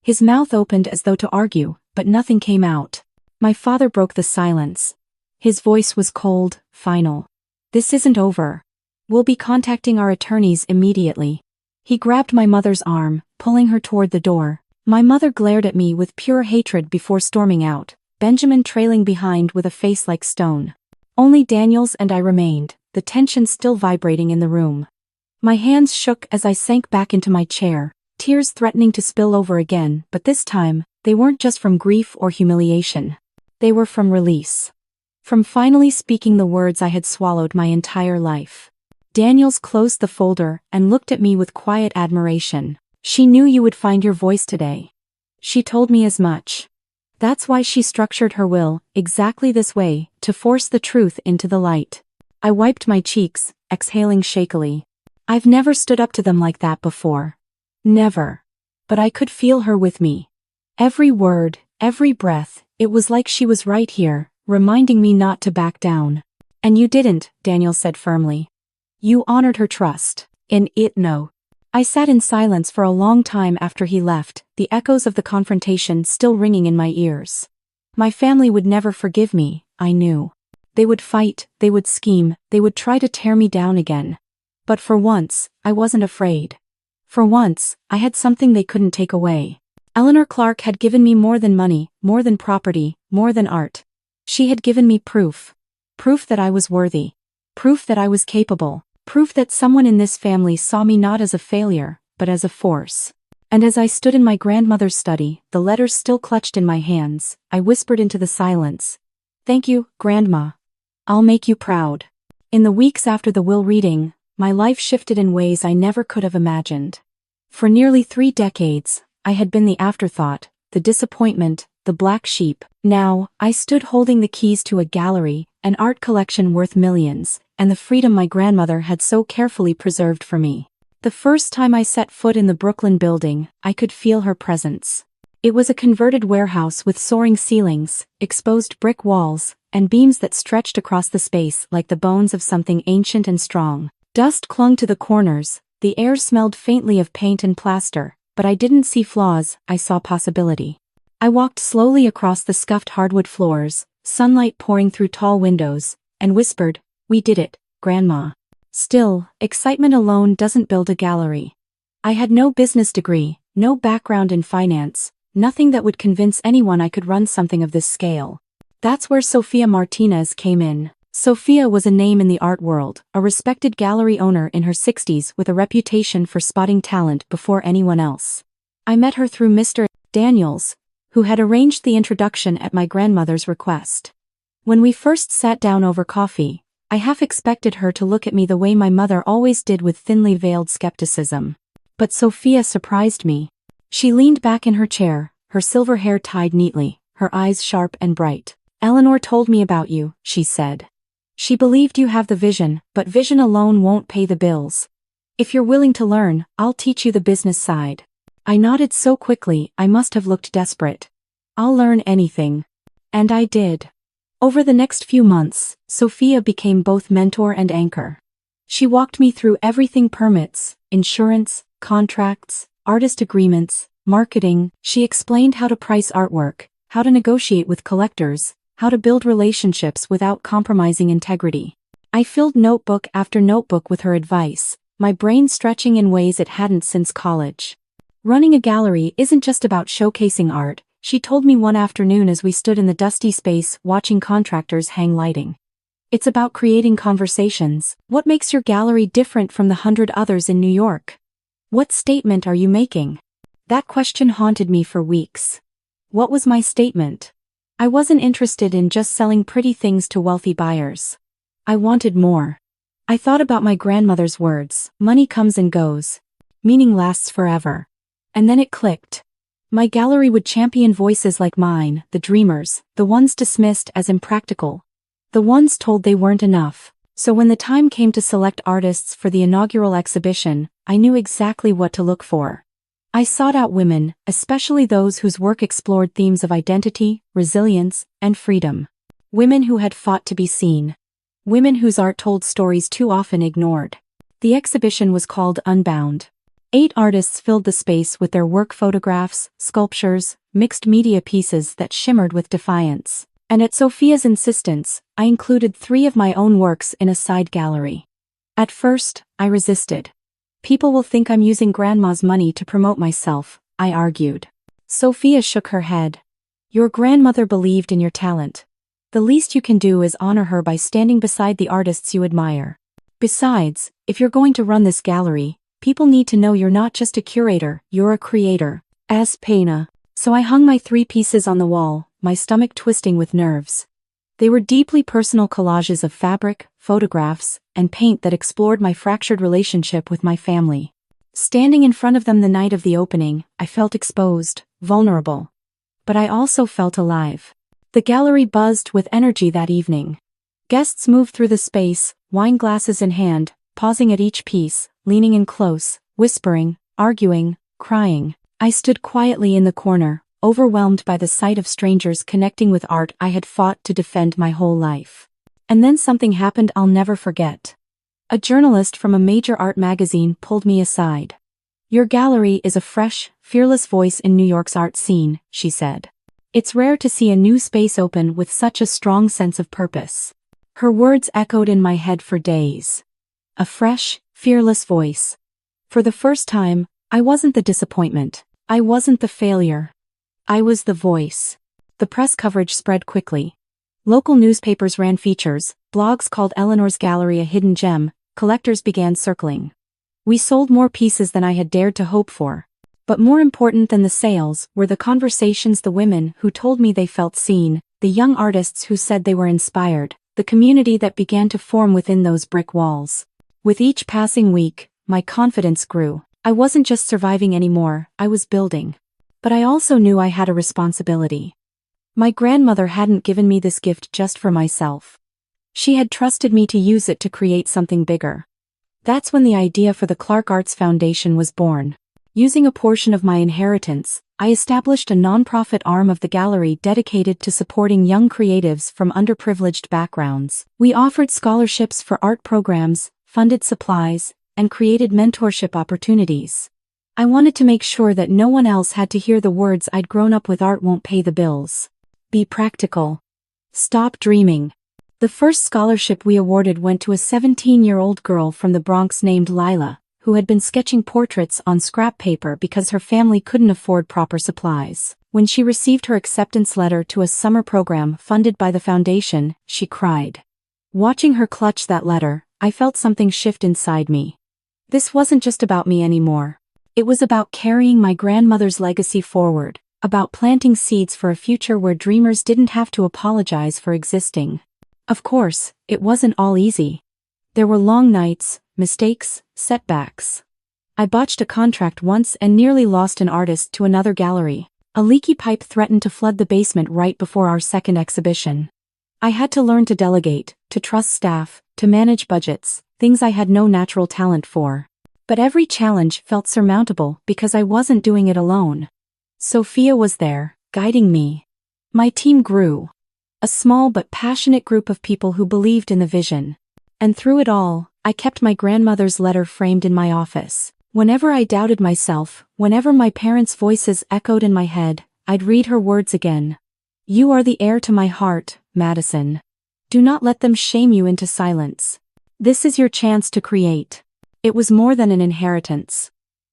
His mouth opened as though to argue, but nothing came out. My father broke the silence. His voice was cold, final. This isn't over. We'll be contacting our attorneys immediately. He grabbed my mother's arm, pulling her toward the door. My mother glared at me with pure hatred before storming out, Benjamin trailing behind with a face like stone. Only Daniels and I remained, the tension still vibrating in the room. My hands shook as I sank back into my chair, tears threatening to spill over again, but this time, they weren't just from grief or humiliation. They were from release. From finally speaking the words I had swallowed my entire life. Daniels closed the folder and looked at me with quiet admiration. She knew you would find your voice today. She told me as much. That's why she structured her will, exactly this way, to force the truth into the light. I wiped my cheeks, exhaling shakily. I've never stood up to them like that before. Never. But I could feel her with me. Every word, every breath, it was like she was right here, reminding me not to back down. And you didn't, Daniel said firmly. You honored her trust. In it, no. I sat in silence for a long time after he left, the echoes of the confrontation still ringing in my ears. My family would never forgive me, I knew. They would fight, they would scheme, they would try to tear me down again. But for once, I wasn't afraid. For once, I had something they couldn't take away. Eleanor Clark had given me more than money, more than property, more than art. She had given me proof. Proof that I was worthy. Proof that I was capable. Proof that someone in this family saw me not as a failure, but as a force. And as I stood in my grandmother's study, the letters still clutched in my hands, I whispered into the silence. Thank you, Grandma. I'll make you proud. In the weeks after the will reading, my life shifted in ways I never could have imagined. For nearly 3 decades, I had been the afterthought, the disappointment, the black sheep. Now, I stood holding the keys to a gallery, an art collection worth millions, and the freedom my grandmother had so carefully preserved for me. The first time I set foot in the Brooklyn building, I could feel her presence. It was a converted warehouse with soaring ceilings, exposed brick walls, and beams that stretched across the space like the bones of something ancient and strong. Dust clung to the corners, the air smelled faintly of paint and plaster, but I didn't see flaws, I saw possibility. I walked slowly across the scuffed hardwood floors, sunlight pouring through tall windows, and whispered, "We did it, Grandma." Still, excitement alone doesn't build a gallery. I had no business degree, no background in finance, nothing that would convince anyone I could run something of this scale. That's where Sofia Martinez came in. Sofia was a name in the art world, a respected gallery owner in her 60s with a reputation for spotting talent before anyone else. I met her through Mr. Daniels, who had arranged the introduction at my grandmother's request. When we first sat down over coffee, I half expected her to look at me the way my mother always did, with thinly veiled skepticism. But Sofia surprised me. She leaned back in her chair, her silver hair tied neatly, her eyes sharp and bright. "Eleanor told me about you," she said. "She believed you have the vision, but vision alone won't pay the bills. If you're willing to learn, I'll teach you the business side." I nodded so quickly I must have looked desperate. "I'll learn anything." And I did. Over the next few months, Sofia became both mentor and anchor. She walked me through everything: permits, insurance, contracts, artist agreements, marketing. She explained how to price artwork, how to negotiate with collectors, how to build relationships without compromising integrity. I filled notebook after notebook with her advice, my brain stretching in ways it hadn't since college. Running a gallery isn't just about showcasing art, she told me one afternoon as we stood in the dusty space watching contractors hang lighting. It's about creating conversations. What makes your gallery different from the 100 others in New York? What statement are you making? That question haunted me for weeks. What was my statement? I wasn't interested in just selling pretty things to wealthy buyers. I wanted more. I thought about my grandmother's words: "Money comes and goes. Meaning lasts forever." And then it clicked. My gallery would champion voices like mine, the dreamers, the ones dismissed as impractical, the ones told they weren't enough. So when the time came to select artists for the inaugural exhibition, I knew exactly what to look for. I sought out women, especially those whose work explored themes of identity, resilience, and freedom. Women who had fought to be seen. Women whose art told stories too often ignored. The exhibition was called Unbound. 8 artists filled the space with their work: photographs, sculptures, mixed media pieces that shimmered with defiance. And at Sofia's insistence, I included 3 of my own works in a side gallery. At first, I resisted. "People will think I'm using Grandma's money to promote myself," I argued. Sofia shook her head. "Your grandmother believed in your talent. The least you can do is honor her by standing beside the artists you admire." Besides, if you're going to run this gallery, people need to know you're not just a curator, you're a creator. As Pena. So I hung my 3 pieces on the wall, my stomach twisting with nerves. They were deeply personal collages of fabric, photographs, and paint that explored my fractured relationship with my family. Standing in front of them the night of the opening, I felt exposed, vulnerable. But I also felt alive. The gallery buzzed with energy that evening. Guests moved through the space, wine glasses in hand, pausing at each piece, leaning in close, whispering, arguing, crying. I stood quietly in the corner, overwhelmed by the sight of strangers connecting with art I had fought to defend my whole life. And then something happened I'll never forget. A journalist from a major art magazine pulled me aside. "Your gallery is a fresh, fearless voice in New York's art scene," she said. "It's rare to see a new space open with such a strong sense of purpose." Her words echoed in my head for days. A fresh, fearless voice. For the first time, I wasn't the disappointment. I wasn't the failure. I was the voice. The press coverage spread quickly. Local newspapers ran features, blogs called Eleanor's Gallery a hidden gem, collectors began circling. We sold more pieces than I had dared to hope for. But more important than the sales were the conversations, the women who told me they felt seen, the young artists who said they were inspired, the community that began to form within those brick walls. With each passing week, my confidence grew. I wasn't just surviving anymore, I was building. But I also knew I had a responsibility. My grandmother hadn't given me this gift just for myself. She had trusted me to use it to create something bigger. That's when the idea for the Clark Arts Foundation was born. Using a portion of my inheritance, I established a nonprofit arm of the gallery dedicated to supporting young creatives from underprivileged backgrounds. We offered scholarships for art programs, funded supplies, and created mentorship opportunities. I wanted to make sure that no one else had to hear the words I'd grown up with: art won't pay the bills. Be practical. Stop dreaming. The first scholarship we awarded went to a 17-year-old girl from the Bronx named Lila, who had been sketching portraits on scrap paper because her family couldn't afford proper supplies. When she received her acceptance letter to a summer program funded by the foundation, she cried. Watching her clutch that letter, I felt something shift inside me. This wasn't just about me anymore. It was about carrying my grandmother's legacy forward, about planting seeds for a future where dreamers didn't have to apologize for existing. Of course, it wasn't all easy. There were long nights, mistakes, setbacks. I botched a contract once and nearly lost an artist to another gallery. A leaky pipe threatened to flood the basement right before our second exhibition. I had to learn to delegate, to trust staff, to manage budgets, things I had no natural talent for. But every challenge felt surmountable because I wasn't doing it alone. Sophia was there, guiding me. My team grew. A small but passionate group of people who believed in the vision. And through it all, I kept my grandmother's letter framed in my office. Whenever I doubted myself, whenever my parents' voices echoed in my head, I'd read her words again. "You are the heir to my heart, Madison. Do not let them shame you into silence. This is your chance to create." It was more than an inheritance.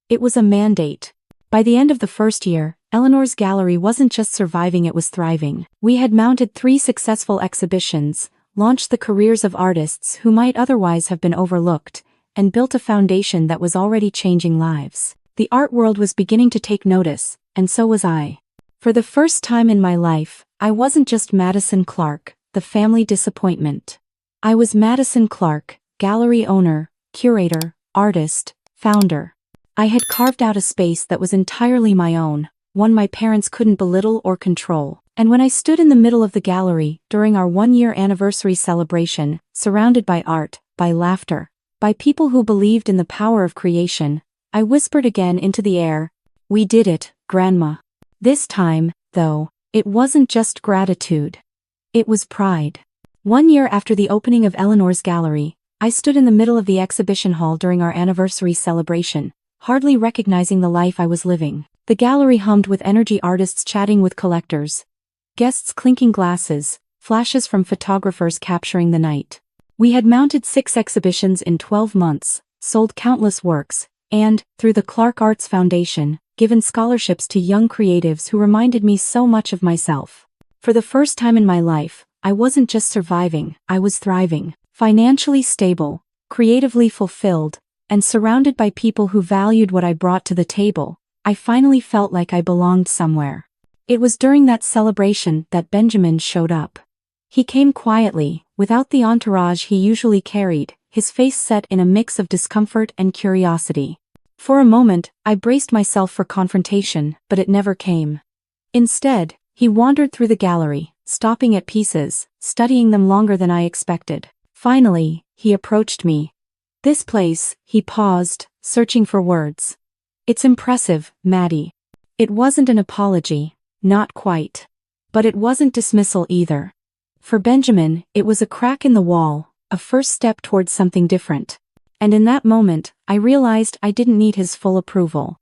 It was a mandate. By the end of the first year, Eleanor's Gallery wasn't just surviving, it was thriving. We had mounted 3 successful exhibitions, launched the careers of artists who might otherwise have been overlooked, and built a foundation that was already changing lives. The art world was beginning to take notice, and so was I. For the first time in my life, I wasn't just Madison Clark, the family disappointment. I was Madison Clark, gallery owner, curator, artist, founder. I had carved out a space that was entirely my own, one my parents couldn't belittle or control. And when I stood in the middle of the gallery during our 1-year anniversary celebration, surrounded by art, by laughter, by people who believed in the power of creation, I whispered again into the air, "We did it, Grandma." This time, though, it wasn't just gratitude. It was pride. 1 year after the opening of Eleanor's Gallery, I stood in the middle of the exhibition hall during our anniversary celebration, hardly recognizing the life I was living. The gallery hummed with energy, artists chatting with collectors, guests clinking glasses, flashes from photographers capturing the night. We had mounted 6 exhibitions in 12 months, sold countless works, and, through the Clark Arts Foundation, given scholarships to young creatives who reminded me so much of myself. For the first time in my life, I wasn't just surviving, I was thriving. Financially stable, creatively fulfilled, and surrounded by people who valued what I brought to the table, I finally felt like I belonged somewhere. It was during that celebration that Benjamin showed up. He came quietly, without the entourage he usually carried, his face set in a mix of discomfort and curiosity. For a moment, I braced myself for confrontation, but it never came. Instead, he wandered through the gallery, stopping at pieces, studying them longer than I expected. Finally, he approached me. "This place," he paused, searching for words. "It's impressive, Maddie." It wasn't an apology, not quite. But it wasn't dismissal either. For Benjamin, it was a crack in the wall, a first step towards something different. And in that moment, I realized I didn't need his full approval.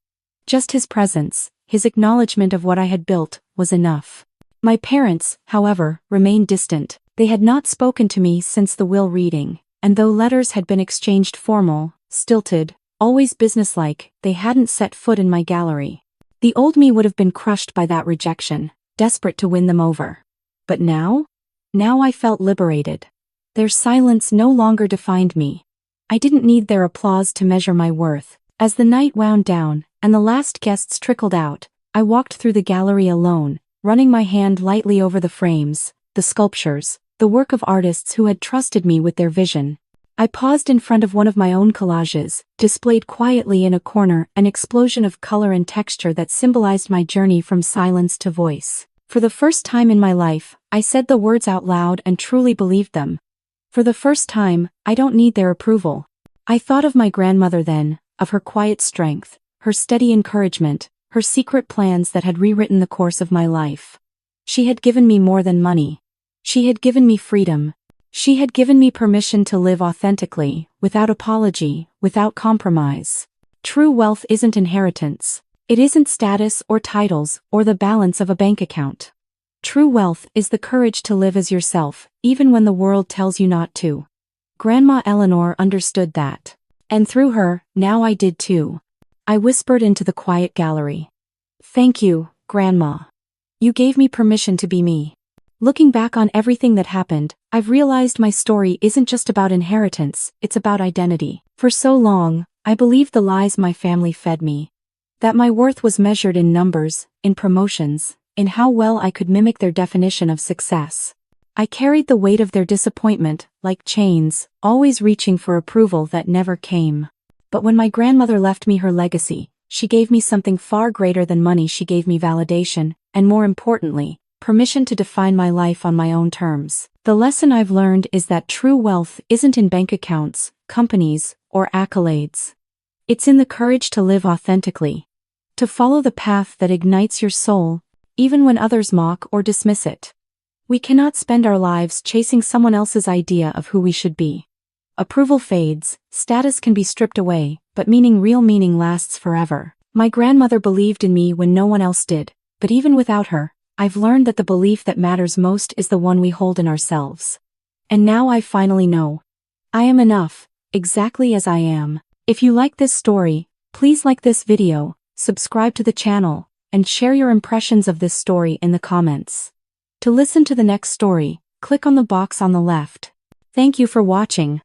Just his presence, his acknowledgement of what I had built, was enough. My parents, however, remained distant. They had not spoken to me since the will reading, and though letters had been exchanged formal, stilted, always businesslike, they hadn't set foot in my gallery. The old me would have been crushed by that rejection, desperate to win them over. But now? Now I felt liberated. Their silence no longer defined me. I didn't need their applause to measure my worth. As the night wound down, and the last guests trickled out, I walked through the gallery alone, running my hand lightly over the frames, the sculptures, the work of artists who had trusted me with their vision. I paused in front of one of my own collages, displayed quietly in a corner, an explosion of color and texture that symbolized my journey from silence to voice. For the first time in my life, I said the words out loud and truly believed them. For the first time, I don't need their approval. I thought of my grandmother then, of her quiet strength, her steady encouragement, her secret plans that had rewritten the course of my life. She had given me more than money. She had given me freedom. She had given me permission to live authentically, without apology, without compromise. True wealth isn't inheritance. It isn't status or titles or the balance of a bank account. True wealth is the courage to live as yourself, even when the world tells you not to. Grandma Eleanor understood that. And through her, now I did too. I whispered into the quiet gallery. "Thank you, Grandma. You gave me permission to be me." Looking back on everything that happened, I've realized my story isn't just about inheritance, it's about identity. For so long, I believed the lies my family fed me. That my worth was measured in numbers, in promotions, in how well I could mimic their definition of success. I carried the weight of their disappointment, like chains, always reaching for approval that never came. But when my grandmother left me her legacy, she gave me something far greater than money. She gave me validation, and more importantly, permission to define my life on my own terms. The lesson I've learned is that true wealth isn't in bank accounts, companies, or accolades. It's in the courage to live authentically. To follow the path that ignites your soul, even when others mock or dismiss it. We cannot spend our lives chasing someone else's idea of who we should be. Approval fades, status can be stripped away, but real meaning lasts forever. My grandmother believed in me when no one else did, but even without her, I've learned that the belief that matters most is the one we hold in ourselves. And now I finally know. I am enough, exactly as I am. If you like this story, please like this video, subscribe to the channel, and share your impressions of this story in the comments. To listen to the next story, click on the box on the left. Thank you for watching.